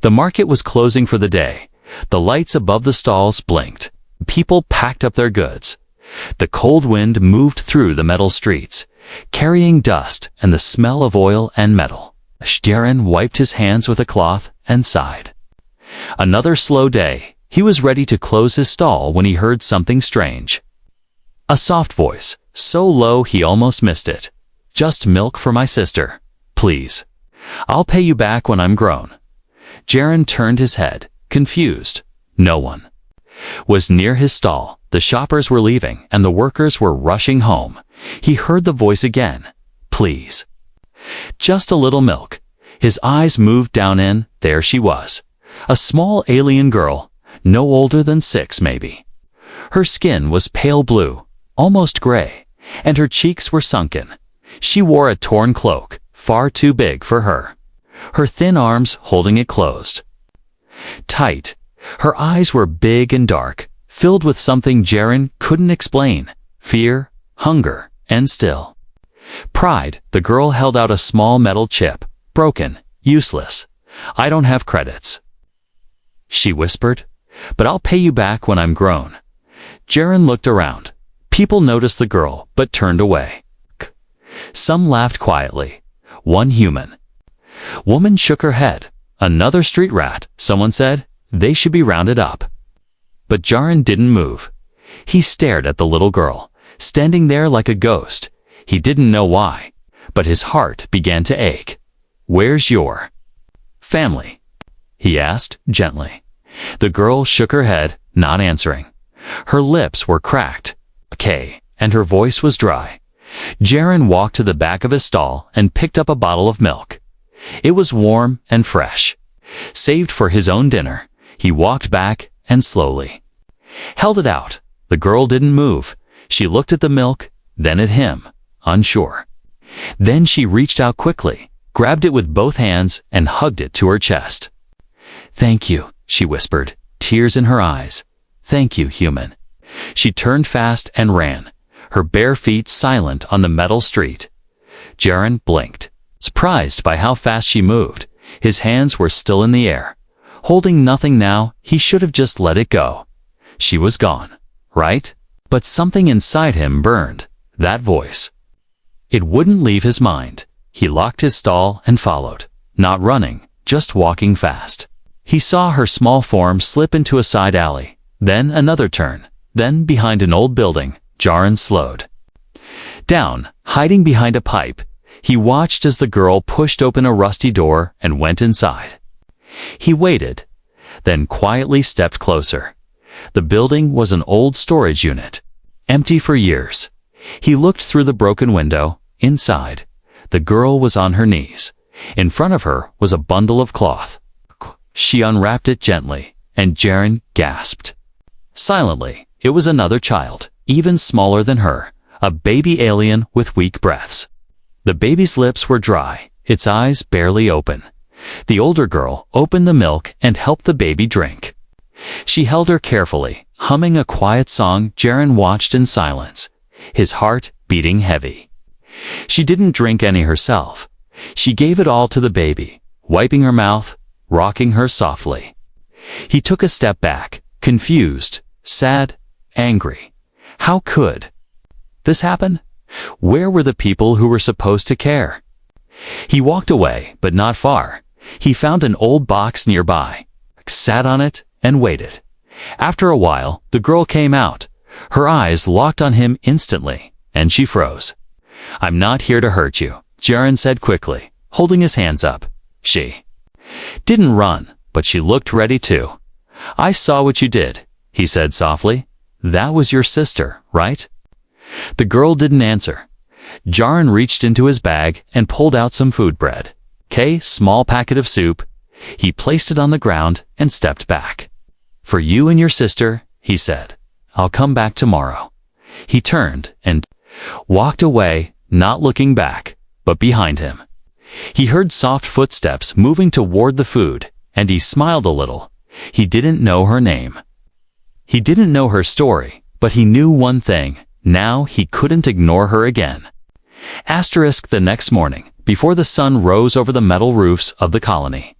The market was closing for the day. The lights above the stalls blinked. People packed up their goods. The cold wind moved through the metal streets, carrying dust and the smell of oil and metal. Jaron wiped his hands with a cloth and sighed. Another slow day. He was ready to close his stall when he heard something strange. A soft voice, so low he almost missed it. "Just milk for my sister, please. I'll pay you back when I'm grown." Jaron turned his head, confused. No one was near his stall. The shoppers were leaving, and the workers were rushing home. He heard the voice again. "Please. Just a little milk." His eyes moved down in. There she was. A small alien girl, no older than 6 maybe. Her skin was pale blue, almost gray, and her cheeks were sunken. She wore a torn cloak, far too big for her. Her thin arms holding it closed tight. Her eyes were big and dark, filled with something Jaron couldn't explain. Fear, hunger, and still pride. The girl held out a small metal chip. "Broken, useless. I don't have credits," she whispered. "But I'll pay you back when I'm grown." Jaron looked around. People noticed the girl, but turned away. Some laughed quietly. One human woman shook her head. "Another street rat," someone said. "They should be rounded up." But Jaron didn't move. He stared at the little girl, standing there like a ghost. He didn't know why, but his heart began to ache. "Where's your family?" he asked gently. The girl shook her head, not answering. Her lips were cracked. "Okay," and her voice was dry. Jaron walked to the back of his stall and picked up a bottle of milk. It was warm and fresh, saved for his own dinner. He walked back and slowly held it out. The girl didn't move. She looked at the milk, then at him, unsure. Then she reached out quickly, grabbed it with both hands, and hugged it to her chest. "Thank you," she whispered, tears in her eyes. "Thank you, human." She turned fast and ran, her bare feet silent on the metal street. Jaron blinked, surprised by how fast she moved. His hands were still in the air, holding nothing now. He should have just let it go. She was gone, right? But something inside him burned. That voice. It wouldn't leave his mind. He locked his stall and followed, not running, just walking fast. He saw her small form slip into a side alley, then another turn, then behind an old building. Jaron slowed down, hiding behind a pipe. He watched as the girl pushed open a rusty door and went inside. He waited, then quietly stepped closer. The building was an old storage unit, empty for years. He looked through the broken window. Inside, the girl was on her knees. In front of her was a bundle of cloth. She unwrapped it gently, and Jaron gasped. Silently, it was another child, even smaller than her, a baby alien with weak breaths. The baby's lips were dry, its eyes barely open. The older girl opened the milk and helped the baby drink. She held her carefully, humming a quiet song. Jaron watched in silence, his heart beating heavy. She didn't drink any herself. She gave it all to the baby, wiping her mouth, rocking her softly. He took a step back, confused, sad, angry. How could this happen? Where were the people who were supposed to care? He walked away, but not far. He found an old box nearby, sat on it, and waited. After a while, the girl came out. Her eyes locked on him instantly, and she froze. "I'm not here to hurt you," Jaron said quickly, holding his hands up. She didn't run, but she looked ready to. "I saw what you did," he said softly. "That was your sister, right?" The girl didn't answer. Jaron reached into his bag and pulled out some food bread. Small packet of soup. He placed it on the ground and stepped back. "For you and your sister," he said. "I'll come back tomorrow." He turned and walked away, not looking back, but behind him. He heard soft footsteps moving toward the food, and he smiled a little. He didn't know her name. He didn't know her story, but he knew one thing. Now he couldn't ignore her again. The next morning, before the sun rose over the metal roofs of the colony,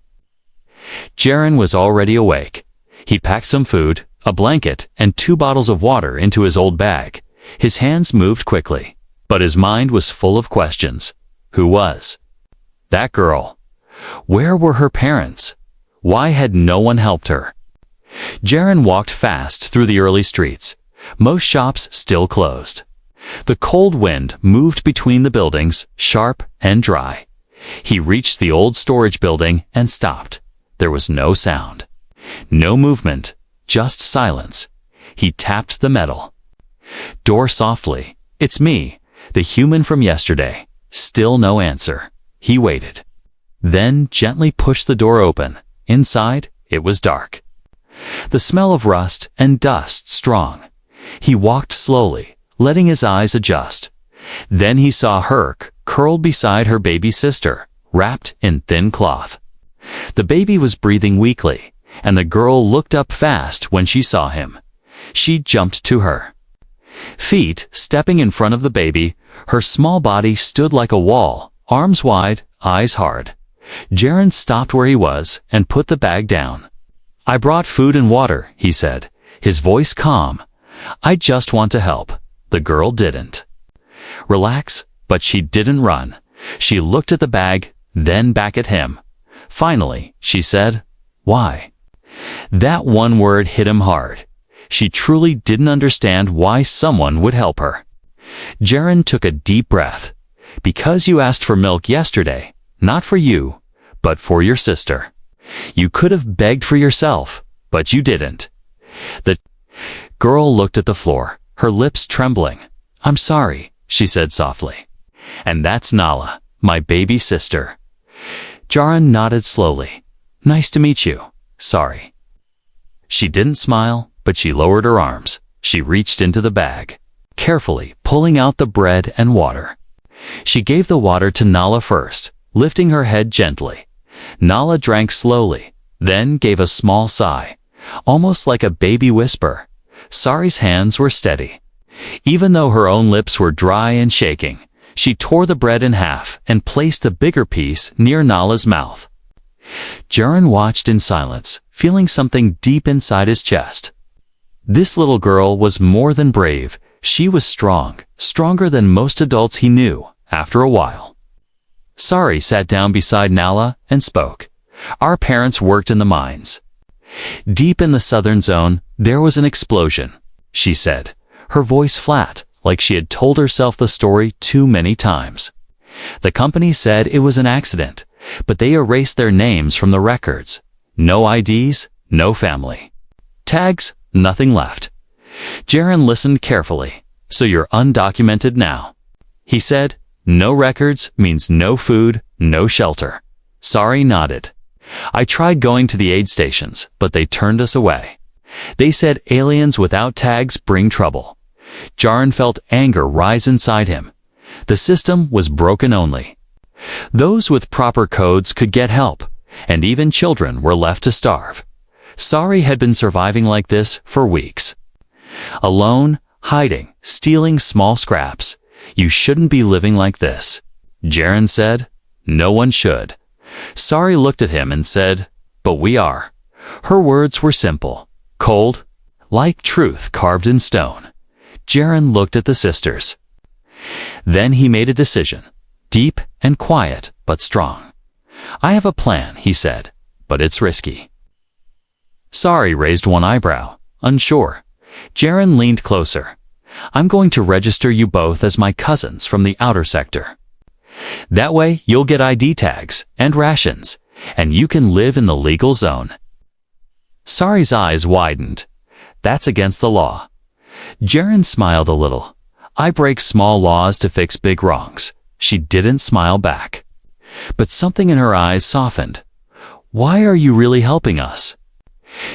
Jaren was already awake. He packed some food, a blanket, and 2 bottles of water into his old bag. His hands moved quickly, but his mind was full of questions. Who was that girl? Where were her parents? Why had no one helped her? Jaren walked fast through the early streets, most shops still closed. The cold wind moved between the buildings, sharp and dry. He reached the old storage building and stopped. There was no sound, no movement, just silence. He tapped the metal. Door softly. It's me, the human from yesterday. Still no answer. He waited. Then gently pushed the door open. Inside, it was dark. The smell of rust and dust strong. He walked slowly, letting his eyes adjust. Then he saw her curled beside her baby sister, wrapped in thin cloth. The baby was breathing weakly, and the girl looked up fast when she saw him. She jumped to her feet, stepping in front of the baby. Her small body stood like a wall, arms wide, eyes hard. Jaren stopped where he was and put the bag down. I brought food and water, he said, his voice calm. I just want to help. The girl didn't relax, but she didn't run. She looked at the bag, then back at him. Finally, she said, why? That one word hit him hard. She truly didn't understand why someone would help her. Jaren took a deep breath. Because you asked for milk yesterday, not for you, but for your sister. You could have begged for yourself, but you didn't. The girl looked at the floor, her lips trembling. I'm sorry, she said softly. And that's Nala, my baby sister. Jaren nodded slowly. Nice to meet you. Sorry. She didn't smile, but she lowered her arms. She reached into the bag, carefully pulling out the bread and water. She gave the water to Nala first, lifting her head gently. Nala drank slowly, then gave a small sigh, almost like a baby whisper. Sari's hands were steady. Even though her own lips were dry and shaking, she tore the bread in half and placed the bigger piece near Nala's mouth. Jaren watched in silence, feeling something deep inside his chest. This little girl was more than brave. She was strong, stronger than most adults he knew. After a while, Sari sat down beside Nala and spoke. Our parents worked in the mines. Deep in the southern zone, there was an explosion, she said, her voice flat, like she had told herself the story too many times. The company said it was an accident, but they erased their names from the records. No IDs, no family tags, nothing left. Jaren listened carefully. So you're undocumented now, he said. No records means no food, no shelter. Sari nodded. I tried going to the aid stations, but they turned us away. They said aliens without tags bring trouble. Jaren felt anger rise inside him. The system was broken only. Those with proper codes could get help, and even children were left to starve. Sari had been surviving like this for weeks. Alone, hiding, stealing small scraps. You shouldn't be living like this, Jaren said. No one should. Sari looked at him and said, but we are. Her words were simple, cold, like truth carved in stone. Jaren looked at the sisters. Then he made a decision, deep and quiet, but strong. I have a plan, he said, but it's risky. Sari raised one eyebrow, unsure. Jaren leaned closer. I'm going to register you both as my cousins from the outer sector. That way you'll get ID tags and rations, and you can live in the legal zone. Sari's eyes widened. That's against the law. Jaren smiled a little. I break small laws to fix big wrongs. She didn't smile back. But something in her eyes softened. Why are you really helping us?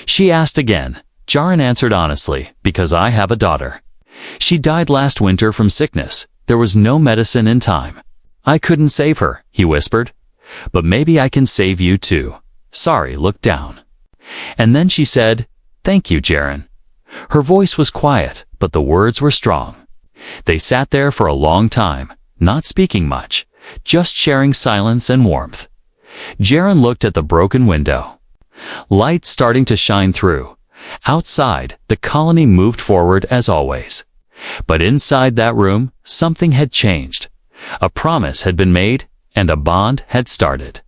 She asked again. Jaren answered honestly, because I have a daughter. She died last winter from sickness. There was no medicine in time. I couldn't save her, he whispered. But maybe I can save you too. Sari looked down. And then she said, thank you, Jaren. Her voice was quiet, but the words were strong. They sat there for a long time, not speaking much, just sharing silence and warmth. Jaren looked at the broken window. light starting to shine through. Outside, the colony moved forward as always. But inside that room, something had changed. A promise had been made, and a bond had started.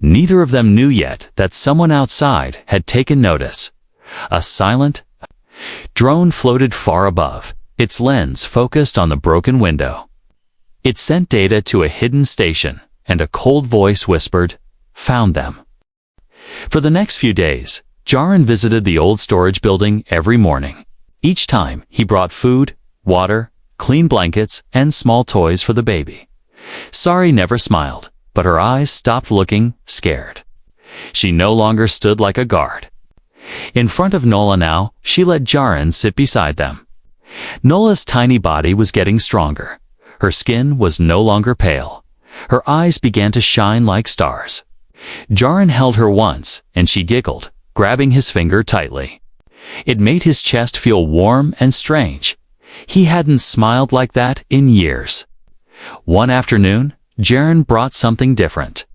Neither of them knew yet that someone outside had taken notice. A silent drone floated far above, its lens focused on the broken window. It sent data to a hidden station, and a cold voice whispered, "Found them." For the next few days, Jaren visited the old storage building every morning. Each time, he brought food, water, clean blankets, and small toys for the baby. Sari never smiled, but her eyes stopped looking scared. She no longer stood like a guard. In front of Nola now, she let Jaren sit beside them. Nola's tiny body was getting stronger. Her skin was no longer pale. Her eyes began to shine like stars. Jaren held her once, and she giggled, grabbing his finger tightly. It made his chest feel warm and strange. He hadn't smiled like that in years. One afternoon, Jaren brought something different.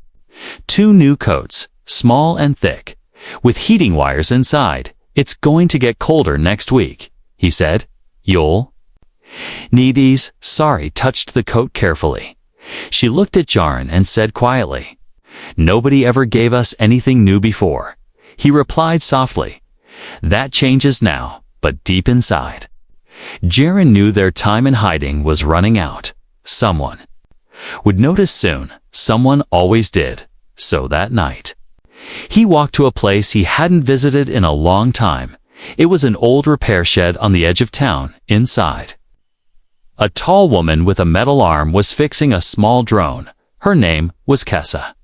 2 new coats, small and thick, with heating wires inside. "It's going to get colder next week," he said. "You'll need these." Sari touched the coat carefully. She looked at Jaren and said quietly, "Nobody ever gave us anything new before." He replied softly, "That changes now, but deep inside." Jaren knew their time in hiding was running out. Someone would notice soon. Someone always did. So that night, he walked to a place he hadn't visited in a long time. It was an old repair shed on the edge of town. Inside, a tall woman with a metal arm was fixing a small drone. Her name was Kessa,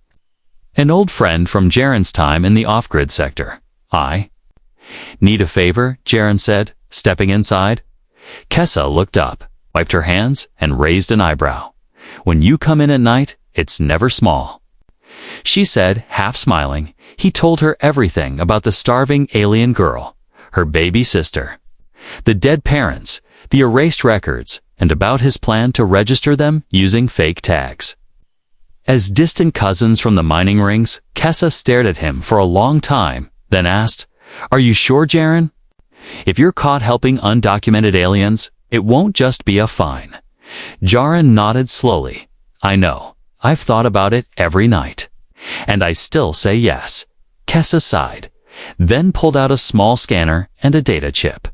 an old friend from Jaren's time in the off-grid sector. "I need a favor," Jaren said, stepping inside. Kessa looked up, wiped her hands, and raised an eyebrow. "When you come in at night, it's never small," she said, half smiling. He told her everything about the starving alien girl, her baby sister, the dead parents, the erased records, and about his plan to register them using fake tags. As distant cousins from the mining rings, Kessa stared at him for a long time, then asked, "Are you sure, Jaren? If you're caught helping undocumented aliens, it won't just be a fine." Jaren nodded slowly. "I know. I've thought about it every night. And I still say yes." Kessa sighed, then pulled out a small scanner and a data chip.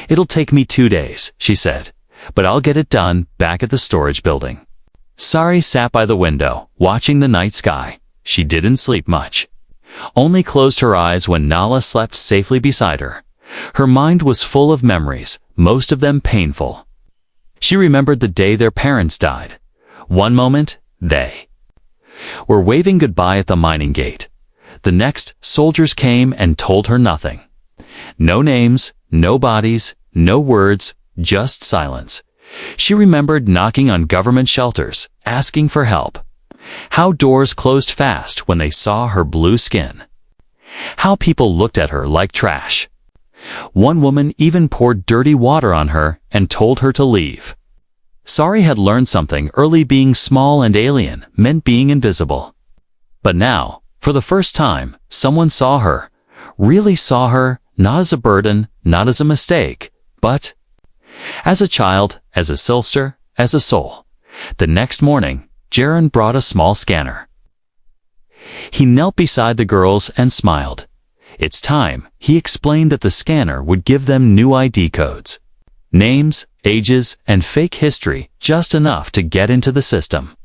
"It'll take me 2 days," she said, "but I'll get it done back at the storage building." Sari sat by the window, watching the night sky. She didn't sleep much. Only closed her eyes when Nala slept safely beside her. Her mind was full of memories, most of them painful. She remembered the day their parents died. One moment, they were waving goodbye at the mining gate. The next, soldiers came and told her nothing. No names, no bodies, no words, just silence. She remembered knocking on government shelters, asking for help. How doors closed fast when they saw her blue skin. How people looked at her like trash. One woman even poured dirty water on her and told her to leave. Sari had learned something early: being small and alien meant being invisible. But now, for the first time, someone saw her, really saw her, not as a burden, not as a mistake, but as a child, as a sister, as a soul. The next morning, Jaren brought a small scanner. He knelt beside the girls and smiled. "It's time." He explained that the scanner would give them new ID codes. Names, ages, and fake history, just enough to get into the system.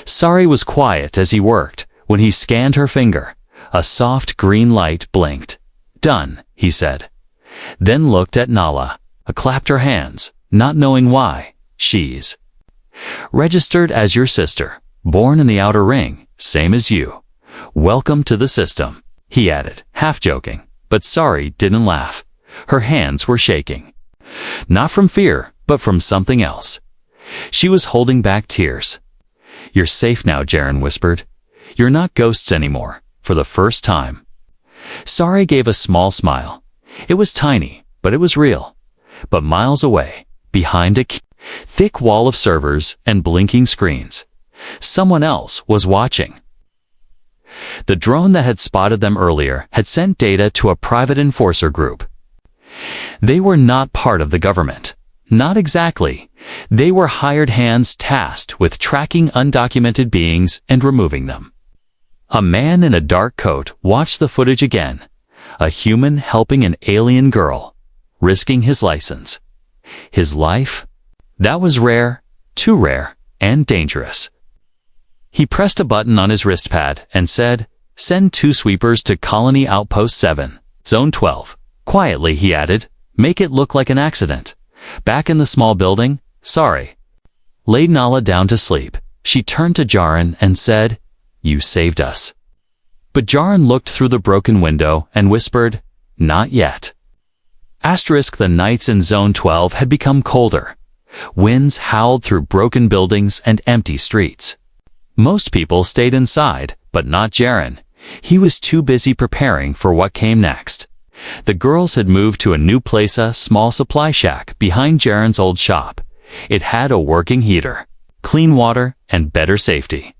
Sari was quiet as he worked. When he scanned her finger, a soft green light blinked. "Done," he said. Then looked at Nala, clapped her hands, not knowing why. "She's registered as your sister, born in the outer ring, same as you. Welcome to the system," he added, half joking. But Sari didn't laugh. Her hands were shaking. Not from fear, but from something else. She was holding back tears. "You're safe now," Jaren whispered. "You're not ghosts anymore, for the first time." Sari gave a small smile. It was tiny, but it was real. But miles away, behind a thick wall of servers and blinking screens, someone else was watching. The drone that had spotted them earlier had sent data to a private enforcer group. They were not part of the government. Not exactly. They were hired hands tasked with tracking undocumented beings and removing them. A man in a dark coat watched the footage again. A human helping an alien girl, risking his license. His life? That was rare, too rare, and dangerous. He pressed a button on his wristpad and said, "Send 2 sweepers to Colony Outpost 7, Zone 12. Quietly," he added, "make it look like an accident. Back in the small building, sorry." Laid Nala down to sleep, she turned to Jaren and said, "You saved us." But Jaren looked through the broken window and whispered, "Not yet." The nights in Zone 12 had become colder. Winds howled through broken buildings and empty streets. Most people stayed inside, but not Jaren. He was too busy preparing for what came next. The girls had moved to a new place, a small supply shack behind Jaren's old shop. It had a working heater, clean water, and better safety.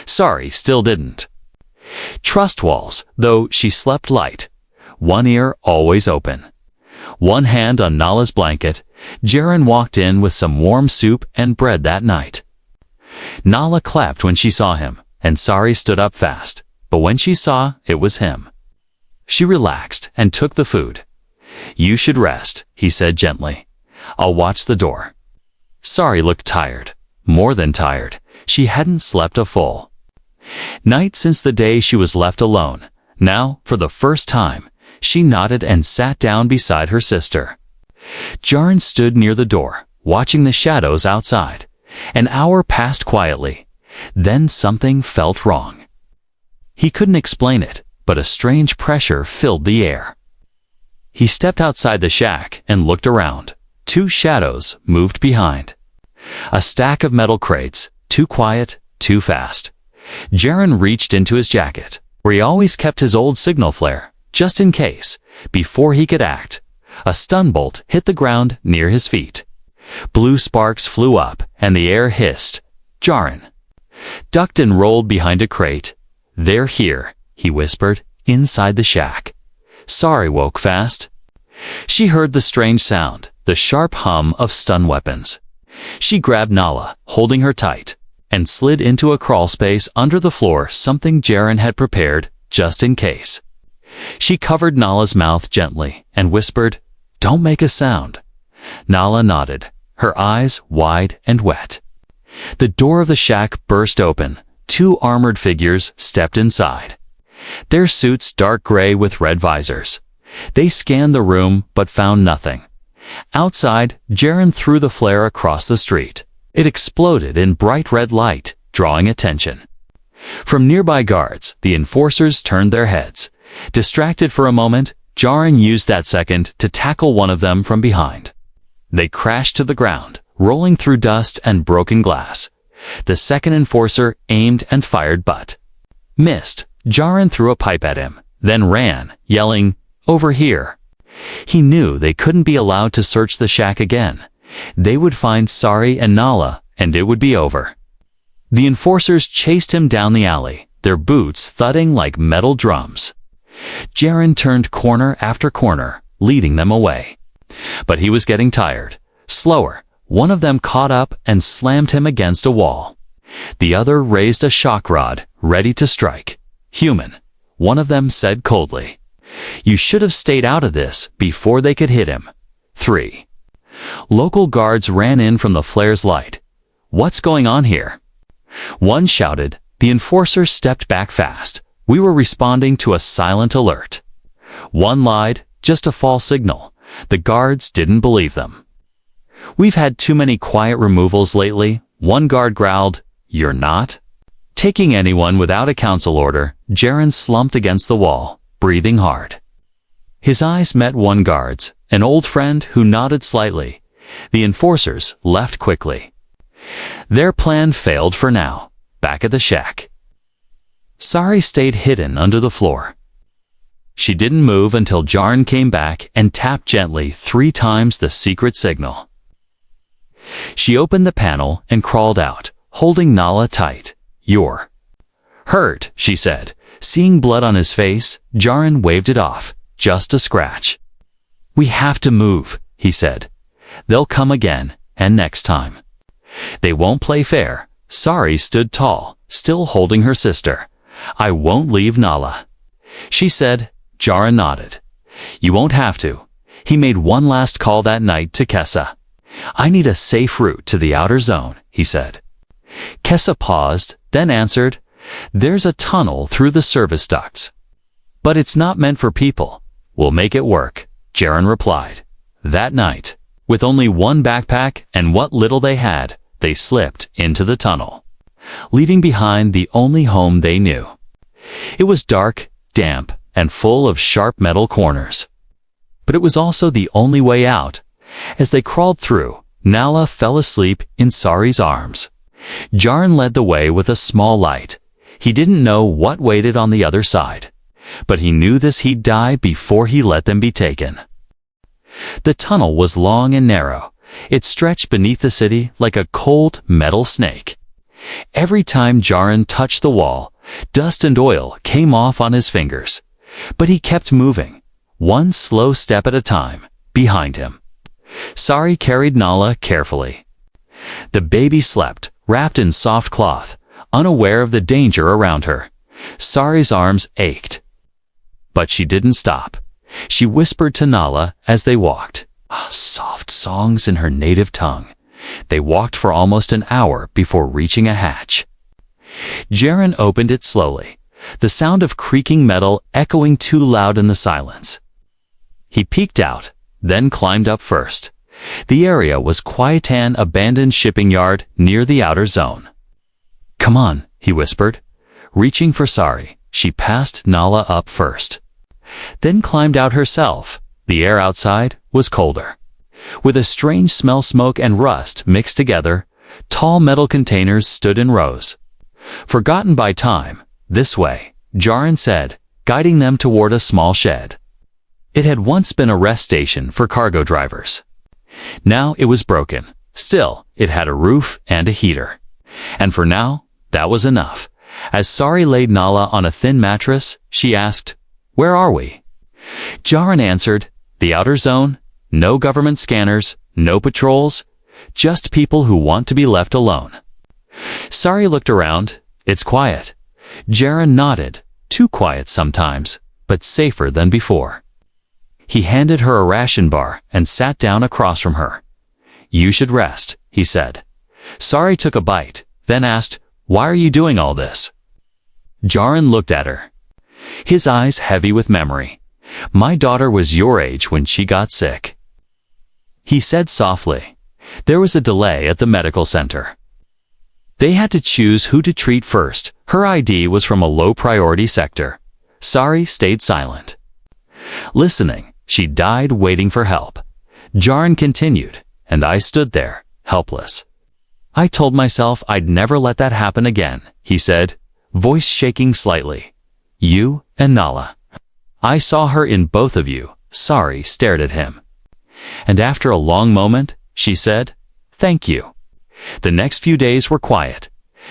Sari still didn't. Trust walls, though she slept light. One ear always open. One hand on Nala's blanket, Jaren walked in with some warm soup and bread that night. Nala clapped when she saw him, and Sari stood up fast, but when she saw it was him, she relaxed and took the food. "You should rest," he said gently. "I'll watch the door." Sari looked tired, more than tired. She hadn't slept a full night since the day she was left alone. Now, for the first time, she nodded and sat down beside her sister. Jaren stood near the door, watching the shadows outside. An hour passed quietly. Then something felt wrong. He couldn't explain it, but a strange pressure filled the air. He stepped outside the shack and looked around. 2 shadows moved behind. A stack of metal crates, too quiet, too fast. Jaren reached into his jacket, where he always kept his old signal flare, just in case. Before he could act, a stun bolt hit the ground near his feet. Blue sparks flew up, and the air hissed. Jaren ducked and rolled behind a crate. "They're here," he whispered, inside the shack. Sari woke fast. She heard the strange sound, the sharp hum of stun weapons. She grabbed Nala, holding her tight, and slid into a crawl space under the floor, something Jaren had prepared, just in case. She covered Nala's mouth gently and whispered, "Don't make a sound." Nala nodded, her eyes wide and wet. The door of the shack burst open. 2 armored figures stepped inside. Their suits dark gray with red visors. They scanned the room but found nothing. Outside, Jaren threw the flare across the street. It exploded in bright red light, drawing attention. From nearby guards, the enforcers turned their heads. Distracted for a moment, Jaren used that second to tackle one of them from behind. They crashed to the ground, rolling through dust and broken glass. The second enforcer aimed and fired but missed. Jaren threw a pipe at him, then ran, yelling, "Over here." He knew they couldn't be allowed to search the shack again. They would find Sari and Nala, and it would be over. The enforcers chased him down the alley, their boots thudding like metal drums. Jaren turned corner after corner, leading them away. But he was getting tired. Slower, one of them caught up and slammed him against a wall. The other raised a shock rod, ready to strike. "Human," one of them said coldly. "You should have stayed out of this before they could hit him." 3. Local guards ran in from the flare's light. "What's going on here?" One shouted. The enforcer stepped back fast. "We were responding to a silent alert." One lied, "Just a false signal." The guards didn't believe them. "We've had too many quiet removals lately," one guard growled. "You're not taking anyone without a council order." Jaren slumped against the wall, breathing hard. His eyes met one guard's, an old friend who nodded slightly. The enforcers left quickly. Their plan failed for now. Back at the shack, Sari stayed hidden under the floor. She didn't move until Jaren came back and tapped gently 3 times the secret signal. She opened the panel and crawled out, holding Nala tight. "You're hurt," she said, Seeing blood on his face, Jaren waved it off, just a scratch. "We have to move," he said. "They'll come again, and next time." "They won't play fair." Sari stood tall, still holding her sister. "I won't leave Nala," she said. Jaren nodded. "You won't have to." He made one last call that night to Kessa. "I need a safe route to the outer zone," he said. Kessa paused, then answered, "There's a tunnel through the service ducts. But it's not meant for people." "We'll make it work," Jaren replied. That night, with only one backpack and what little they had, they slipped into the tunnel, leaving behind the only home they knew. It was dark, damp, and full of sharp metal corners. But it was also the only way out. As they crawled through, Nala fell asleep in Sari's arms. Jaren led the way with a small light. He didn't know what waited on the other side, but he knew he'd die before he let them be taken. The tunnel was long and narrow. It stretched beneath the city like a cold metal snake. Every time Jaren touched the wall, dust and oil came off on his fingers. But he kept moving, one slow step at a time, behind him. Sari carried Nala carefully. The baby slept, wrapped in soft cloth, unaware of the danger around her. Sari's arms ached. But she didn't stop. She whispered to Nala as they walked, soft songs in her native tongue. They walked for almost an hour before reaching a hatch. Jaren opened it slowly, the sound of creaking metal echoing too loud in the silence. He peeked out, then climbed up first. The area was quite an abandoned shipping yard near the outer zone. "Come on," he whispered. Reaching for Sari, she passed Nala up first, then climbed out herself. The air outside was colder. With a strange smell, smoke and rust mixed together, tall metal containers stood in rows. "Forgotten by time, this way," Jaren said, guiding them toward a small shed. It had once been a rest station for cargo drivers. Now it was broken. Still, it had a roof and a heater. And for now, that was enough. As Sari laid Nala on a thin mattress, she asked, "Where are we?" Jaren answered, "The outer zone. No government scanners, no patrols, just people who want to be left alone." Sari looked around. "It's quiet." Jaren nodded. "Too quiet sometimes, but safer than before." He handed her a ration bar and sat down across from her. "You should rest," he said. Sari took a bite, then asked, "Why are you doing all this?" Jaren looked at her, his eyes heavy with memory. "My daughter was your age when she got sick," he said softly. There was a delay at the medical center. They had to choose who to treat first. Her ID was from a low-priority sector. Sari stayed silent, listening. She died waiting for help. Jaren continued, and I stood there, helpless. "I told myself I'd never let that happen again," he said, voice shaking slightly. "You and Nala. I saw her in both of you." Sari stared at him. And after a long moment, she said, "Thank you." The next few days were quiet.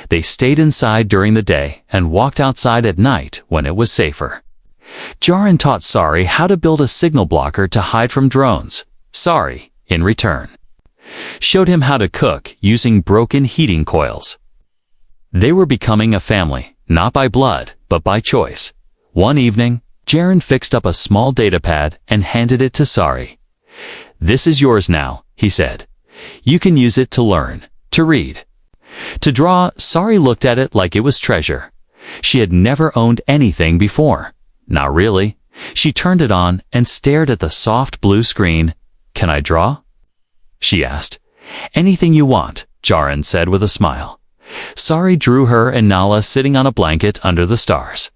They stayed inside during the day and walked outside at night when it was safer. Jaren taught Sari how to build a signal blocker to hide from drones. Sari, in return, showed him how to cook using broken heating coils. They were becoming a family, not by blood, but by choice. One evening, Jaren fixed up a small datapad and handed it to Sari. "This is yours now," he said. "You can use it to learn, to read, to draw." Sari looked at it like it was treasure. She had never owned anything before. Not really. She turned it on and stared at the soft blue screen. "Can I draw?" she asked. "Anything you want," Jaren said with a smile. Sari drew her and Nala sitting on a blanket under the stars.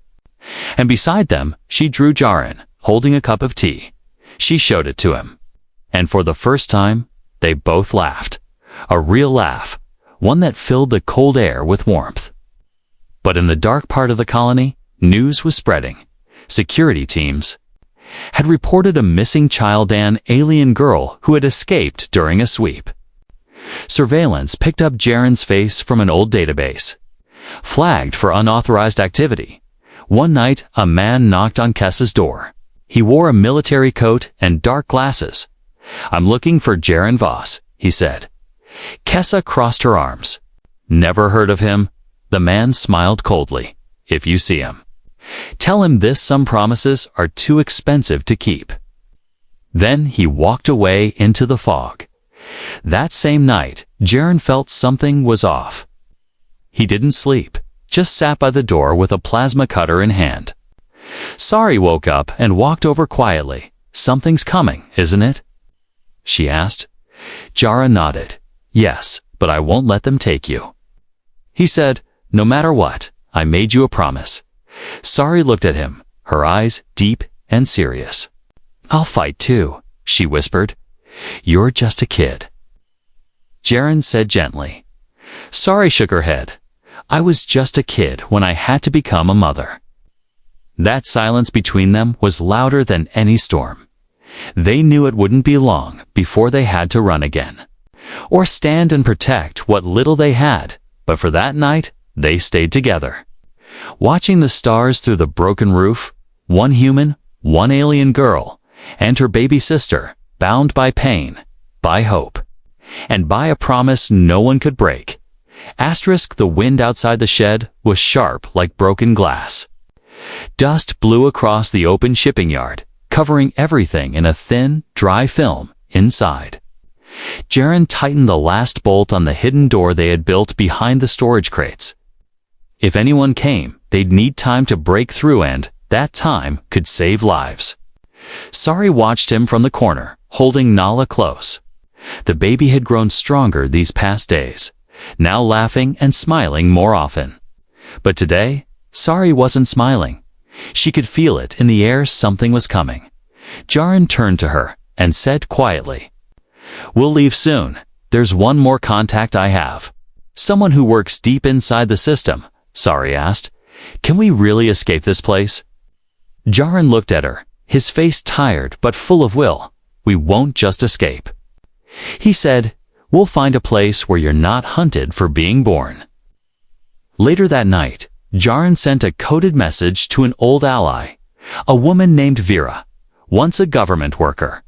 And beside them, she drew Jaren, holding a cup of tea. She showed it to him. And for the first time, they both laughed. A real laugh, one that filled the cold air with warmth. But in the dark part of the colony, news was spreading. Security teams had reported a missing child, an alien girl who had escaped during a sweep. Surveillance picked up Jaren's face from an old database, flagged for unauthorized activity. One night, a man knocked on Kessa's door. He wore a military coat and dark glasses. "I'm looking for Jaren Voss," he said. Kessa crossed her arms. "Never heard of him?" The man smiled coldly. "If you see him, tell him some promises are too expensive to keep." Then he walked away into the fog. That same night, Jaren felt something was off. He didn't sleep, just sat by the door with a plasma cutter in hand. Sari woke up and walked over quietly. "Something's coming, isn't it?" she asked. Jara nodded. "Yes, but I won't let them take you." He said, "No matter what, I made you a promise." Sari looked at him, her eyes deep and serious. "I'll fight too," she whispered. "You're just a kid." Jaren said gently. Sari shook her head. "I was just a kid when I had to become a mother." That silence between them was louder than any storm. They knew it wouldn't be long before they had to run again, or stand and protect what little they had, but for that night, they stayed together. Watching the stars through the broken roof, one human, one alien girl, and her baby sister, bound by pain, by hope, and by a promise no one could break. The wind outside the shed was sharp like broken glass. Dust blew across the open shipping yard, covering everything in a thin, dry film inside. Jaren tightened the last bolt on the hidden door they had built behind the storage crates. If anyone came, they'd need time to break through, and that time could save lives. Sari watched him from the corner, holding Nala close. The baby had grown stronger these past days, now laughing and smiling more often. But today, Sari wasn't smiling. She could feel it in the air. Something was coming. Jaren turned to her and said quietly, "We'll leave soon. There's one more contact I have." "Someone who works deep inside the system," Sari asked. "Can we really escape this place?" Jaren looked at her, his face tired but full of will. "We won't just escape," he said. "We'll find a place where you're not hunted for being born." Later that night, Jaren sent a coded message to an old ally, a woman named Vera, once a government worker,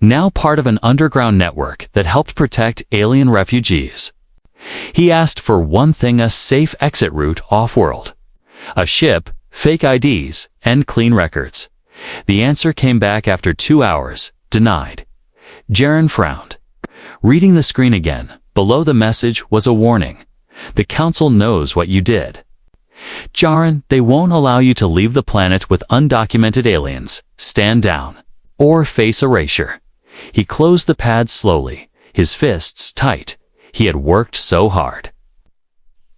now part of an underground network that helped protect alien refugees. He asked for one thing: a safe exit route off-world, a ship, fake IDs, and clean records. The answer came back after 2 hours: denied. Jaren frowned. Reading the screen again, below the message was a warning. "The Council knows what you did. Jaren, they won't allow you to leave the planet with undocumented aliens. Stand down, or face erasure." He closed the pad slowly, his fists tight. He had worked so hard,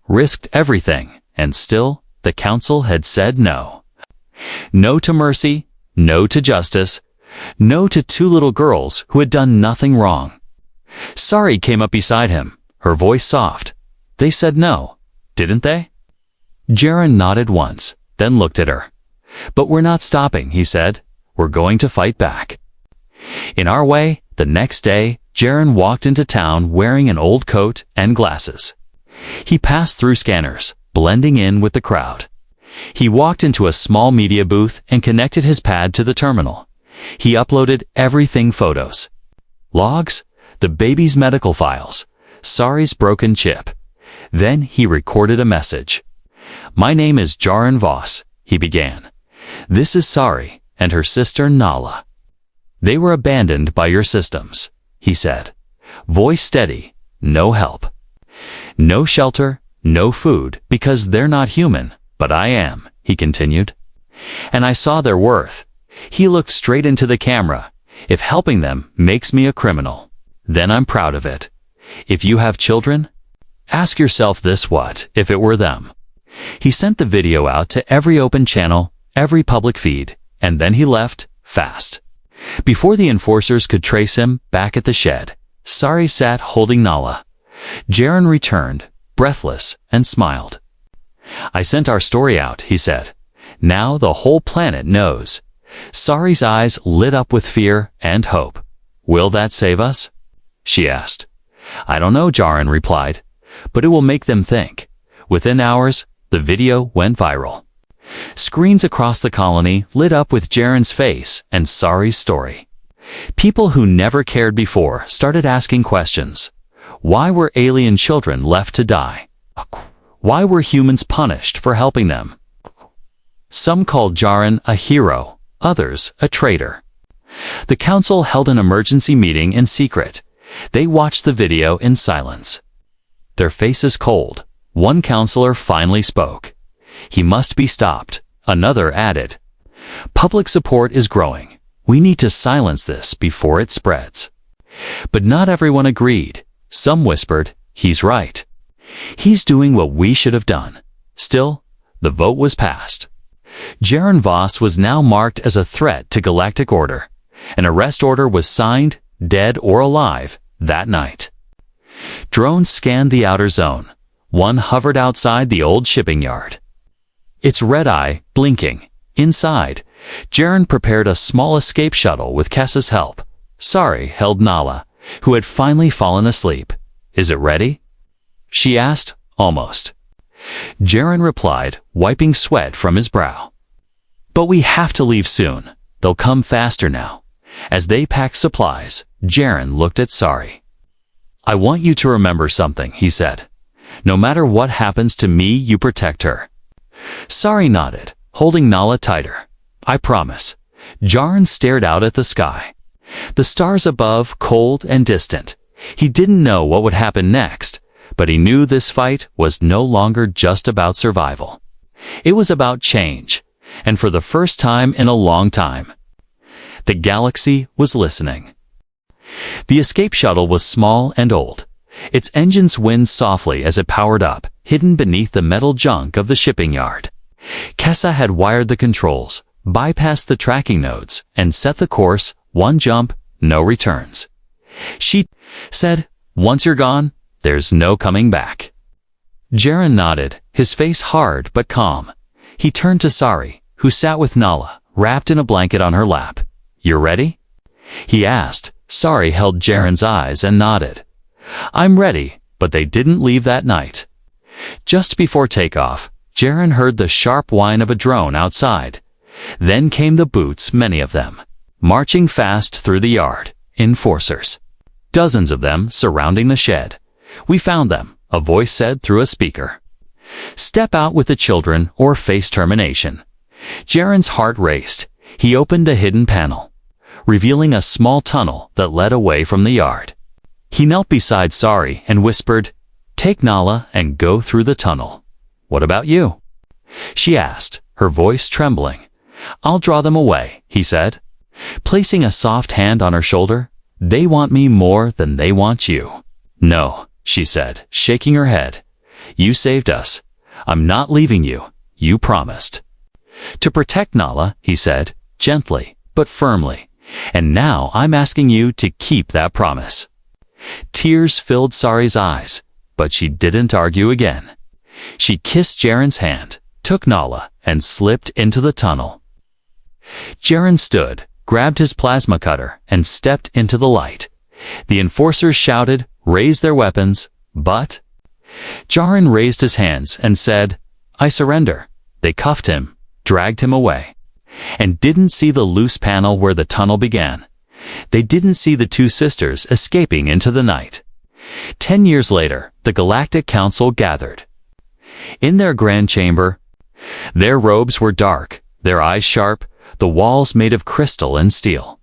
risked everything, and still, the Council had said no. No to mercy, no to justice, no to 2 little girls who had done nothing wrong. Sari came up beside him, her voice soft. "They said no, didn't they?" Jaren nodded once, then looked at her. "But we're not stopping," he said. "We're going to fight back." In our way, the next day, Jaren walked into town wearing an old coat and glasses. He passed through scanners, blending in with the crowd. He walked into a small media booth and connected his pad to the terminal. He uploaded everything: photos, logs, the baby's medical files, Sari's broken chip. Then he recorded a message. "My name is Jaren Voss," he began. "This is Sari and her sister Nala. They were abandoned by your systems," he said. Voice steady, no help, no shelter, no food, because they're not human, but I am, he continued. And I saw their worth. He looked straight into the camera. If helping them makes me a criminal, then I'm proud of it. If you have children, ask yourself this: what if it were them? He sent the video out to every open channel, every public feed, and then he left, fast. Before the enforcers could trace him, back at the shed, Sari sat holding Nala. Jaren returned, breathless, and smiled. "I sent our story out," he said. "Now the whole planet knows." Sari's eyes lit up with fear and hope. "Will that save us?" she asked. "I don't know," Jaren replied, "but it will make them think." Within hours, the video went viral. Screens across the colony lit up with Jaren's face and Sari's story. People who never cared before started asking questions. Why were alien children left to die? Why were humans punished for helping them? Some called Jaren a hero, others a traitor. The council held an emergency meeting in secret. They watched the video in silence. Their faces cold. One counselor finally spoke. He must be stopped. Another added, public support is growing. We need to silence this before it spreads. But not everyone agreed. Some whispered, he's right. He's doing what we should have done. Still, the vote was passed. Jaren Voss was now marked as a threat to galactic order. An arrest order was signed, dead or alive, that night. Drones scanned the outer zone. One hovered outside the old shipping yard. Its red eye blinking. Inside, Jaren prepared a small escape shuttle with Kessa's help. Sari held Nala, who had finally fallen asleep. Is it ready? She asked, almost. Jaren replied, wiping sweat from his brow. But we have to leave soon. They'll come faster now. As they packed supplies, Jaren looked at Sari. I want you to remember something, he said. No matter what happens to me, you protect her. Sari nodded, holding Nala tighter. I promise. Jaren stared out at the sky. The stars above, cold and distant. He didn't know what would happen next, but he knew this fight was no longer just about survival. It was about change, and for the first time in a long time, the galaxy was listening. The escape shuttle was small and old. Its engines whined softly as it powered up, hidden beneath the metal junk of the shipping yard. Kessa had wired the controls, bypassed the tracking nodes, and set the course, one jump, no returns. She said, once you're gone, there's no coming back. Jaren nodded, his face hard but calm. He turned to Sari, who sat with Nala, wrapped in a blanket on her lap. You're ready? He asked. Sari held Jaren's eyes and nodded. I'm ready, but they didn't leave that night. Just before takeoff, Jaren heard the sharp whine of a drone outside. Then came the boots, many of them, marching fast through the yard, enforcers. Dozens of them surrounding the shed. We found them, a voice said through a speaker. Step out with the children or face termination. Jaren's heart raced. He opened a hidden panel, revealing a small tunnel that led away from the yard. He knelt beside Sari and whispered, take Nala and go through the tunnel. What about you? She asked, her voice trembling. I'll draw them away, he said, placing a soft hand on her shoulder. They want me more than they want you. No, she said, shaking her head. You saved us. I'm not leaving you. You promised. To protect Nala, he said, gently but firmly. And now I'm asking you to keep that promise. Tears filled Sari's eyes, but she didn't argue again. She kissed Jaren's hand, took Nala, and slipped into the tunnel. Jaren stood, grabbed his plasma cutter, and stepped into the light. The enforcers shouted, raised their weapons, but Jaren raised his hands and said, I surrender. They cuffed him, dragged him away, and didn't see the loose panel where the tunnel began. They didn't see the two sisters escaping into the night. 10 years later, the Galactic Council gathered. In their grand chamber, their robes were dark, their eyes sharp, the walls made of crystal and steel.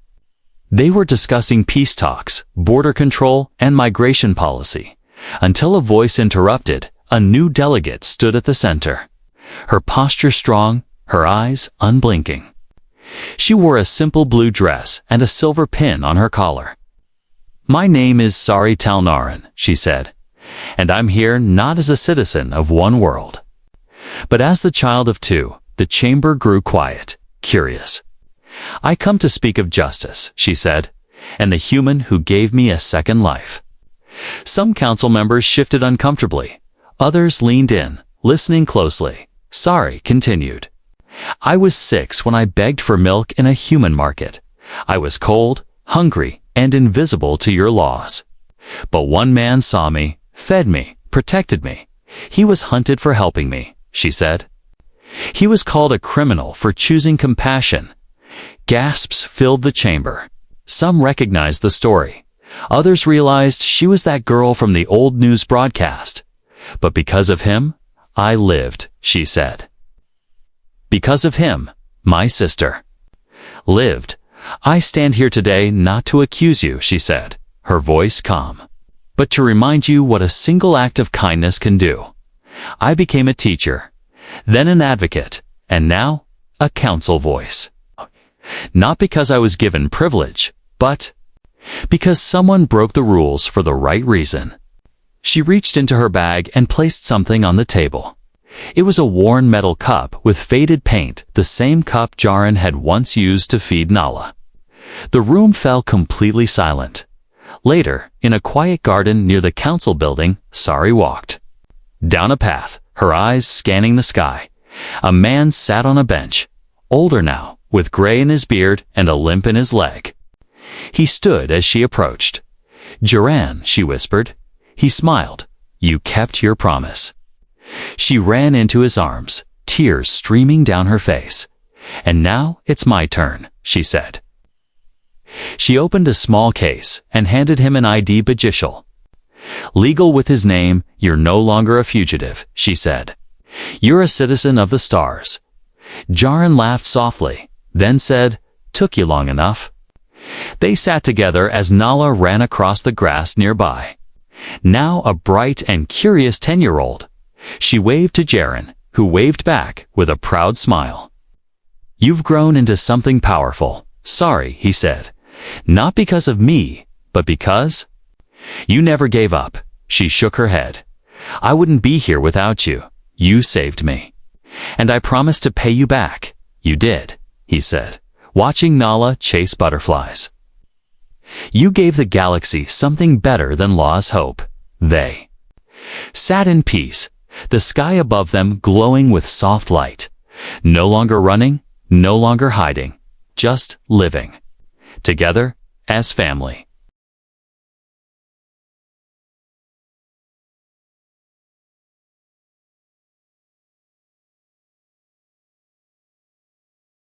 They were discussing peace talks, border control, and migration policy, until a voice interrupted. A new delegate stood at the center, her posture strong, her eyes unblinking. She wore a simple blue dress and a silver pin on her collar. My name is Sari Talnaran, she said, and I'm here not as a citizen of one world, but as the child of two. The chamber grew quiet, curious. I come to speak of justice, she said, and the human who gave me a second life. Some council members shifted uncomfortably. Others leaned in, listening closely. Sari continued. I was 6 when I begged for milk in a human market. I was cold, hungry, and invisible to your laws. But one man saw me, fed me, protected me. He was hunted for helping me, she said. He was called a criminal for choosing compassion. Gasps filled the chamber. Some recognized the story. Others realized she was that girl from the old news broadcast. But because of him, I lived, she said. Because of him, my sister lived. I stand here today not to accuse you, she said, her voice calm, but to remind you what a single act of kindness can do. I became a teacher, then an advocate, and now a counsel voice. Not because I was given privilege, but because someone broke the rules for the right reason. She reached into her bag and placed something on the table. It was a worn metal cup with faded paint, the same cup Jaren had once used to feed Nala. The room fell completely silent. Later, in a quiet garden near the council building, Sari walked down a path, her eyes scanning the sky. A man sat on a bench, older now, with gray in his beard and a limp in his leg. He stood as she approached. "Jaren," she whispered. He smiled. "You kept your promise." She ran into his arms, tears streaming down her face. "And now it's my turn," she said. She opened a small case and handed him an ID bajishal. "Legal with his name, you're no longer a fugitive," she said. "You're a citizen of the stars." Jaren laughed softly, then said, "Took you long enough." They sat together as Nala ran across the grass nearby. Now a bright and curious 10-year-old. She waved to Jaren, who waved back with a proud smile. "You've grown into something powerful." "Sorry," he said. "Not because of me, but because you never gave up." She shook her head. "I wouldn't be here without you. You saved me. And I promised to pay you back." "You did," he said, watching Nala chase butterflies. "You gave the galaxy something better than Law's hope." They sat in peace, the sky above them glowing with soft light. No longer running, no longer hiding, just living together as family.